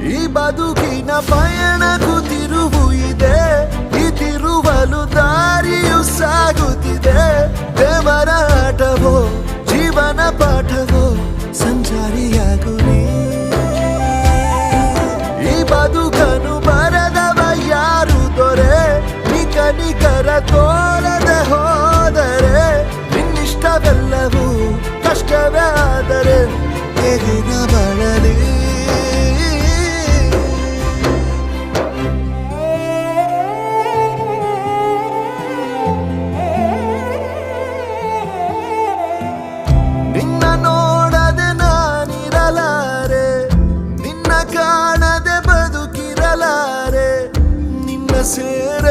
ಈ ಬದುಕಿನ ಪಯಣಕ್ಕೂ ತಿರುವು ಇದೆ, ಈ ತಿರುವಲು ದಾರಿಯು ಸಾಗುತ್ತಿದೆ. ದೇವರ ಆಟವೋ ಜೀವನ ಪಾಠವೋ ಸಂಚಾರಿಯಾಗು ನೀ. ಈ ಬದುಕನು ಬರದವ ಯಾರು ದೊರೆ, ನಿಕನಿಕರ ತೋರದೆ ಹೋದರೆ ನಿನ್ನಿಷ್ಟವೆಲ್ಲವೂ ಕಷ್ಟವೇ ಆದರೆ ಎದಿನ ಬಳಲಿ. ನಿನ್ನ ನೋಡದೆ ನಾನಿರಲಾರೆ, ನಿನ್ನ ಕಾಣದೆ ಬದುಕಿರಲಾರೆ, ನಿನ್ನ ಸೇರ